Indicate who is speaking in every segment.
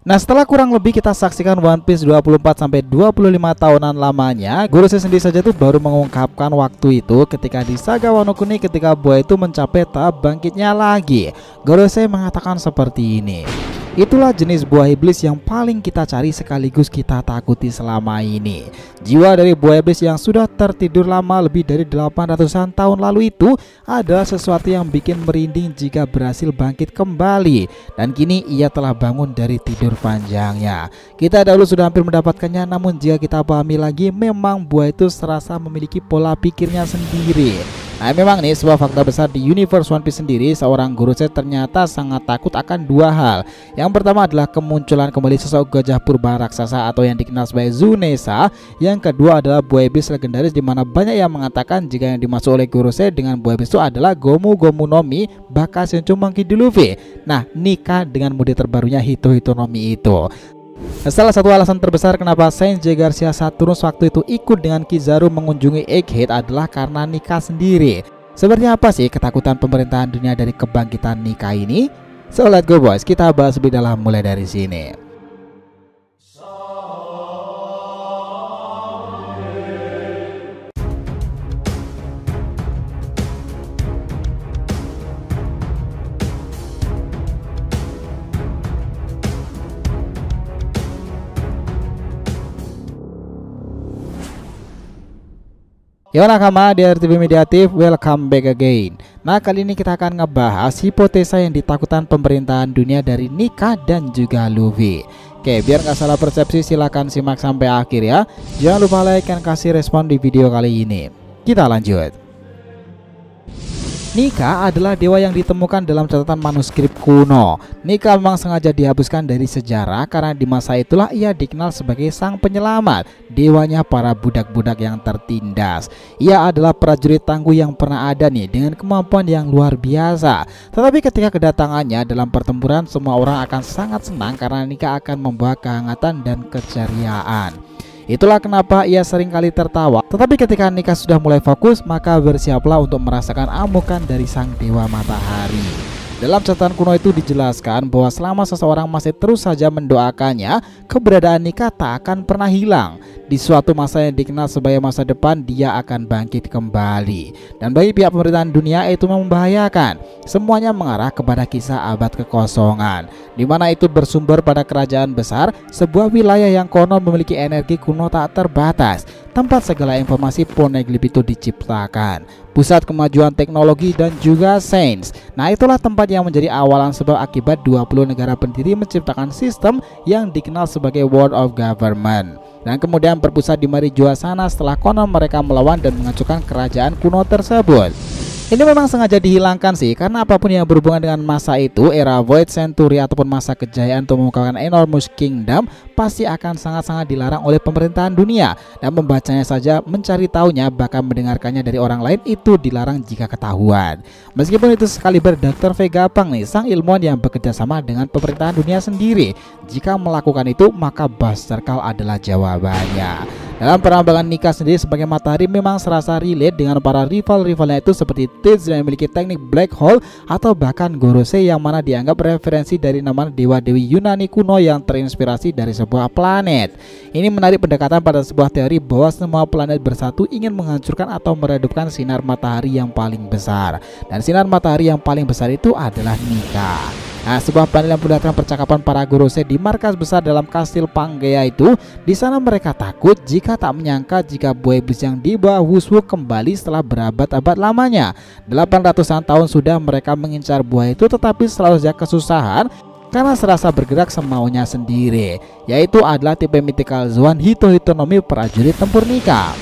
Speaker 1: Nah, setelah kurang lebih kita saksikan One Piece 24 sampai 25 tahunan lamanya, Gorosei sendiri saja tuh baru mengungkapkan waktu itu ketika di Saga Wano Kuni ketika buah itu mencapai tahap bangkitnya lagi. Gorosei mengatakan seperti ini. Itulah jenis buah iblis yang paling kita cari sekaligus kita takuti selama ini. Jiwa dari buah iblis yang sudah tertidur lama lebih dari 800-an tahun lalu itu adalah sesuatu yang bikin merinding jika berhasil bangkit kembali. Dan kini ia telah bangun dari tidur panjangnya. Kita dahulu sudah hampir mendapatkannya, namun jika kita pahami lagi, memang buah itu serasa memiliki pola pikirnya sendiri. Nah, memang nih sebuah fakta besar di universe One Piece sendiri, seorang Gorosei ternyata sangat takut akan dua hal. Yang pertama adalah kemunculan kembali sosok gajah purba raksasa atau yang dikenal sebagai Zunesha. Yang kedua adalah buah iblis legendaris, di mana banyak yang mengatakan jika yang dimaksud oleh Gorosei dengan buah iblis itu adalah Gomu Gomu no Mi Baka Senchu Monkey D. Luffy. Nah, nikah dengan mode terbarunya Hito Hito no Mi itu. Salah satu alasan terbesar kenapa Sanji Garcia Saturnus waktu itu ikut dengan Kizaru mengunjungi Egghead adalah karena nikah sendiri. Seperti apa sih ketakutan pemerintahan dunia dari kebangkitan nikah ini? So let's go boys, kita bahas lebih dalam mulai dari sini. Yo nakama di RTV Mediatif, welcome back again. Nah, kali ini kita akan ngebahas hipotesa yang ditakutkan pemerintahan dunia dari Nika dan juga Luffy. Oke, biar nggak salah persepsi silahkan simak sampai akhir ya. Jangan lupa like dan kasih respon di video kali ini. Kita lanjut. Nika adalah dewa yang ditemukan dalam catatan manuskrip kuno. Nika memang sengaja dihapuskan dari sejarah karena di masa itulah ia dikenal sebagai sang penyelamat, dewanya para budak-budak yang tertindas. Ia adalah prajurit tangguh yang pernah ada nih dengan kemampuan yang luar biasa. Tetapi ketika kedatangannya dalam pertempuran, semua orang akan sangat senang karena Nika akan membawa kehangatan dan keceriaan. Itulah kenapa ia sering kali tertawa. Tetapi ketika Nika sudah mulai fokus, maka bersiaplah untuk merasakan amukan dari sang dewa matahari. Dalam catatan kuno itu dijelaskan bahwa selama seseorang masih terus saja mendoakannya, keberadaan Nika tak akan pernah hilang. Di suatu masa yang dikenal sebagai masa depan, dia akan bangkit kembali. Dan bagi pihak pemerintahan dunia itu membahayakan. Semuanya mengarah kepada kisah abad kekosongan, di mana itu bersumber pada kerajaan besar, sebuah wilayah yang konon memiliki energi kuno tak terbatas, tempat segala informasi poneglyph itu diciptakan, pusat kemajuan teknologi dan juga sains. Nah, itulah tempat yang menjadi awalan sebab akibat 20 negara pendiri menciptakan sistem yang dikenal sebagai World of Government, dan kemudian berpusat di Marijoa sana setelah konon mereka melawan dan menghancurkan kerajaan kuno tersebut. Ini memang sengaja dihilangkan sih, karena apapun yang berhubungan dengan masa itu, era Void Century ataupun masa kejayaan untuk mengungkapkan Enormous Kingdom, pasti akan sangat-sangat dilarang oleh pemerintahan dunia. Dan membacanya saja, mencari tahunya, bahkan mendengarkannya dari orang lain itu dilarang jika ketahuan. Meskipun itu sekaliber Dr. Vega Pang nih, sang ilmuwan yang bekerja sama dengan pemerintahan dunia sendiri. Jika melakukan itu, maka Buster Call adalah jawabannya. Dalam perambangan Nika sendiri sebagai matahari memang serasa relate dengan para rival-rivalnya itu seperti Tids yang memiliki teknik black hole, atau bahkan Gorosei yang mana dianggap referensi dari nama dewa-dewi Yunani kuno yang terinspirasi dari sebuah planet. Ini menarik pendekatan pada sebuah teori bahwa semua planet bersatu ingin menghancurkan atau meredupkan sinar matahari yang paling besar. Dan sinar matahari yang paling besar itu adalah Nika. Nah, sebuah panel yang memperlihatkan percakapan para Gorosei di markas besar dalam kastil Pangea itu. Di sana mereka takut jika tak menyangka jika buah iblis yang dibawa Wushu kembali setelah berabad-abad lamanya. 800-an tahun sudah mereka mengincar buah itu, tetapi selalu saja kesusahan karena serasa bergerak semaunya sendiri. Yaitu adalah tipe mythical Zoan Hito Hito no Mi prajurit tempur Nika.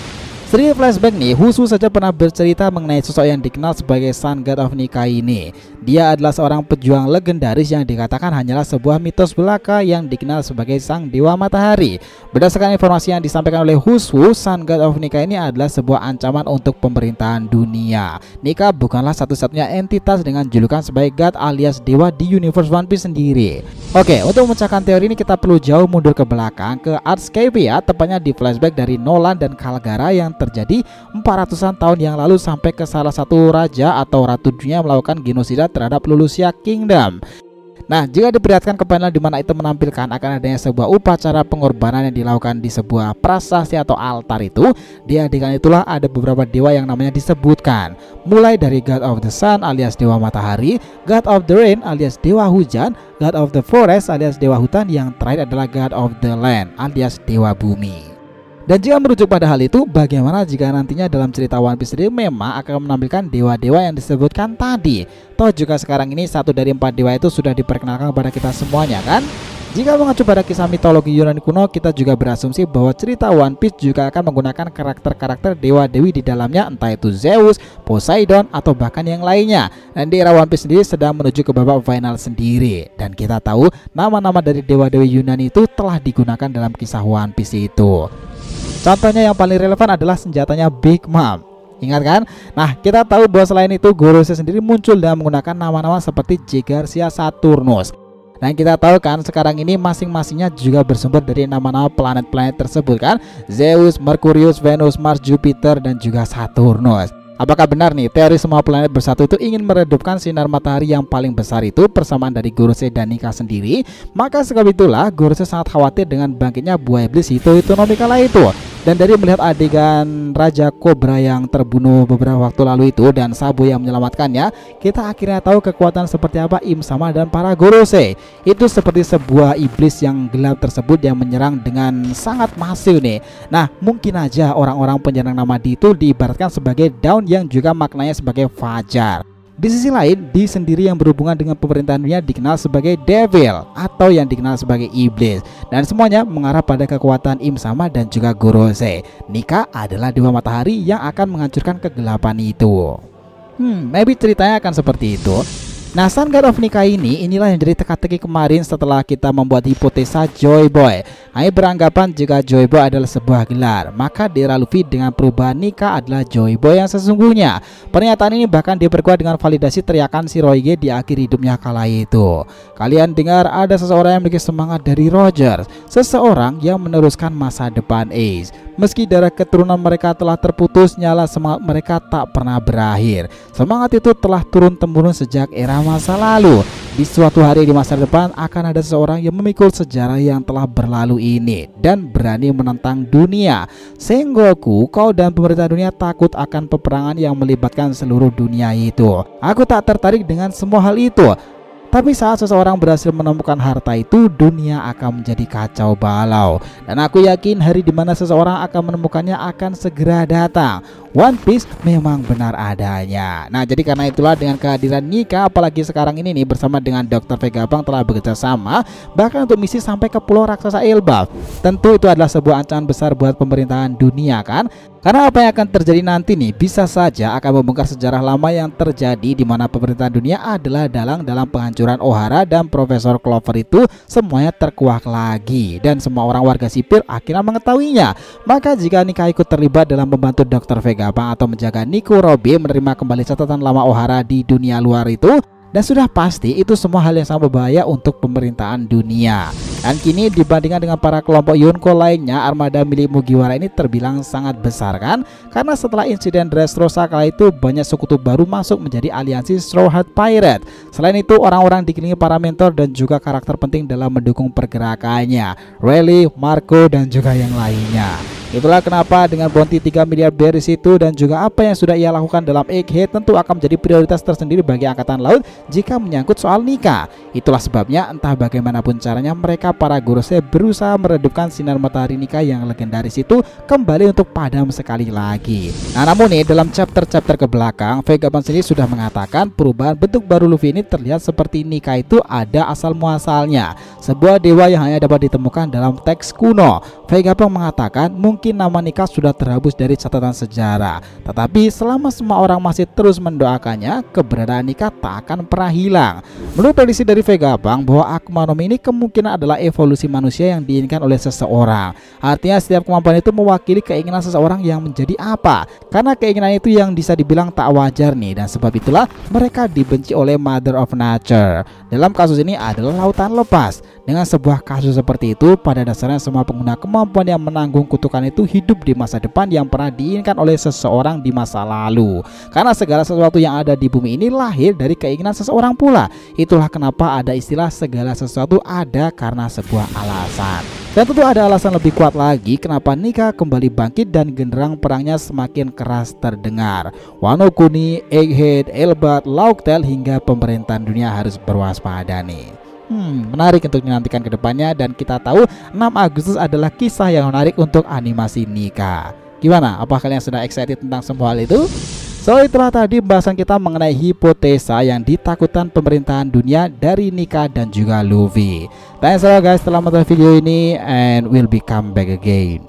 Speaker 1: Sedikit flashback nih, Wushu saja pernah bercerita mengenai sosok yang dikenal sebagai Sun God of Nika ini. Dia adalah seorang pejuang legendaris yang dikatakan hanyalah sebuah mitos belaka yang dikenal sebagai sang dewa matahari. Berdasarkan informasi yang disampaikan oleh Wushu, Sun God of Nika ini adalah sebuah ancaman untuk pemerintahan dunia. Nika bukanlah satu-satunya entitas dengan julukan sebagai God alias dewa di universe One Piece sendiri. Oke, untuk memecahkan teori ini kita perlu jauh mundur ke belakang ke Artscape ya, tepatnya di flashback dari Nolan dan Kalgara yang terjadi 400-an tahun yang lalu sampai ke salah satu raja atau ratu dunia melakukan genosida terhadap Lulusia Kingdom. Nah, jika diperlihatkan ke panel di mana itu menampilkan akan adanya sebuah upacara pengorbanan yang dilakukan di sebuah prasasti atau altar itu, di adegan itulah ada beberapa dewa yang namanya disebutkan. Mulai dari God of the Sun alias dewa matahari, God of the Rain alias dewa hujan, God of the Forest alias dewa hutan, yang terakhir adalah God of the Land alias dewa bumi. Dan jika merujuk pada hal itu, bagaimana jika nantinya dalam cerita One Piece sendiri memang akan menampilkan dewa-dewa yang disebutkan tadi? Toh juga sekarang ini 1 dari 4 dewa itu sudah diperkenalkan kepada kita semuanya kan? Jika mengacu pada kisah mitologi Yunani kuno, kita juga berasumsi bahwa cerita One Piece juga akan menggunakan karakter-karakter dewa-dewi di dalamnya, entah itu Zeus, Poseidon, atau bahkan yang lainnya. Dan di era One Piece sendiri sedang menuju ke babak final sendiri. Dan kita tahu nama-nama dari dewa-dewi Yunani itu telah digunakan dalam kisah One Piece itu. Contohnya yang paling relevan adalah senjatanya Big Mom. Ingat kan? Nah, kita tahu bahwa selain itu Gorosei sendiri muncul dengan menggunakan nama-nama seperti Jigarsia Saturnus. Dan kita tahu kan sekarang ini masing-masingnya juga bersumber dari nama-nama planet-planet tersebut kan? Zeus, Merkurius, Venus, Mars, Jupiter, dan juga Saturnus. Apakah benar nih teori semua planet bersatu itu ingin meredupkan sinar matahari yang paling besar itu persamaan dari Gorosei dan Nika sendiri? Maka sebab itulah Gorosei sangat khawatir dengan bangkitnya buah iblis Hito no Mikala itu. Dan dari melihat adegan Raja Cobra yang terbunuh beberapa waktu lalu itu dan Sabo yang menyelamatkannya, kita akhirnya tahu kekuatan seperti apa Im Sama dan para Gorosei. Itu seperti sebuah iblis yang gelap tersebut yang menyerang dengan sangat masif nih. Nah, mungkin aja orang-orang penyerang Namadi itu diibaratkan sebagai daun yang juga maknanya sebagai fajar. Di sisi lain, Di sendiri yang berhubungan dengan pemerintahan dunia dikenal sebagai Devil atau yang dikenal sebagai iblis. Dan semuanya mengarah pada kekuatan Im Sama dan juga Gorosei. Nika adalah dewa matahari yang akan menghancurkan kegelapan itu. Maybe ceritanya akan seperti itu. Nah, Sun God of Nika inilah yang jadi teka-teki kemarin setelah kita membuat hipotesa Joy Boy. Kami beranggapan jika Joy Boy adalah sebuah gelar, maka di era Luffy dengan perubahan Nika adalah Joy Boy yang sesungguhnya. Pernyataan ini bahkan diperkuat dengan validasi teriakan Shirohige di akhir hidupnya kala itu. Kalian dengar ada seseorang yang memiliki semangat dari Roger, seseorang yang meneruskan masa depan Ace. Meski darah keturunan mereka telah terputus, nyala semangat mereka tak pernah berakhir. Semangat itu telah turun-temurun sejak era masa lalu. Di suatu hari di masa depan akan ada seseorang yang memikul sejarah yang telah berlalu ini dan berani menentang dunia. Sengoku, kau dan pemerintah dunia takut akan peperangan yang melibatkan seluruh dunia itu. Aku tak tertarik dengan semua hal itu. Tapi saat seseorang berhasil menemukan harta itu, dunia akan menjadi kacau balau. Dan aku yakin hari dimana seseorang akan menemukannya akan segera datang. One Piece memang benar adanya. Nah, jadi karena itulah dengan kehadiran Nika, apalagi sekarang ini nih bersama dengan Dr. Vegapunk telah bekerja sama bahkan untuk misi sampai ke pulau raksasa Elbaf. Tentu itu adalah sebuah ancaman besar buat pemerintahan dunia kan? Karena apa yang akan terjadi nanti nih bisa saja akan membongkar sejarah lama yang terjadi di mana pemerintahan dunia adalah dalang dalam penghancuran Ohara dan Profesor Clover itu semuanya terkuak lagi dan semua orang warga sipil akhirnya mengetahuinya. Maka jika Nika ikut terlibat dalam membantu Dr. Vegapunk atau menjaga Nico Robin menerima kembali catatan lama Ohara di dunia luar itu, dan sudah pasti itu semua hal yang sangat berbahaya untuk pemerintahan dunia. Dan kini dibandingkan dengan para kelompok Yonko lainnya, armada milik Mugiwara ini terbilang sangat besar kan? Karena setelah insiden Dressrosa kala itu banyak sekutu baru masuk menjadi aliansi Straw Hat Pirate. Selain itu orang-orang dikelilingi para mentor dan juga karakter penting dalam mendukung pergerakannya, Rayleigh, Marco, dan juga yang lainnya. Itulah kenapa dengan bounty 3 miliar berries itu dan juga apa yang sudah ia lakukan dalam Egghead tentu akan menjadi prioritas tersendiri bagi Angkatan Laut jika menyangkut soal Nika. Itulah sebabnya entah bagaimanapun caranya mereka para Gorosei berusaha meredupkan sinar matahari Nika yang legendaris itu kembali untuk padam sekali lagi. Nah, namun nih dalam chapter-chapter ke belakang, Vegapunk sendiri sudah mengatakan perubahan bentuk baru Luffy ini terlihat seperti Nika itu ada asal muasalnya, sebuah dewa yang hanya dapat ditemukan dalam teks kuno. Vegapunk mengatakan mungkin nama Nika sudah terhapus dari catatan sejarah, tetapi selama semua orang masih terus mendoakannya, keberadaan Nika tak akan pernah hilang. Menurut prediksi dari Vegapunk bahwa Akuma no Mi ini kemungkinan adalah evolusi manusia yang diinginkan oleh seseorang. Artinya setiap kemampuan itu mewakili keinginan seseorang yang menjadi apa, karena keinginan itu yang bisa dibilang tak wajar nih, dan sebab itulah mereka dibenci oleh Mother of Nature. Dalam kasus ini adalah lautan lepas. Dengan sebuah kasus seperti itu, pada dasarnya semua pengguna kemampuan yang menanggung kutukan itu hidup di masa depan yang pernah diinginkan oleh seseorang di masa lalu. Karena segala sesuatu yang ada di bumi ini lahir dari keinginan seseorang pula. Itulah kenapa ada istilah segala sesuatu ada karena sebuah alasan. Dan tentu ada alasan lebih kuat lagi kenapa Nika kembali bangkit dan genderang perangnya semakin keras terdengar. Wano Kuni, Egghead, Elbaf, Laughtale hingga pemerintahan dunia harus berwaspada nih. Menarik untuk dinantikan ke depannya, dan kita tahu 6 Agustus adalah kisah yang menarik untuk animasi Nika. Gimana? Apa kalian sudah excited tentang semua hal itu? So, itulah tadi pembahasan kita mengenai hipotesa yang ditakutkan pemerintahan dunia dari Nika dan juga Luffy. Thanks a lot guys telah menonton video ini, and we'll be come back again.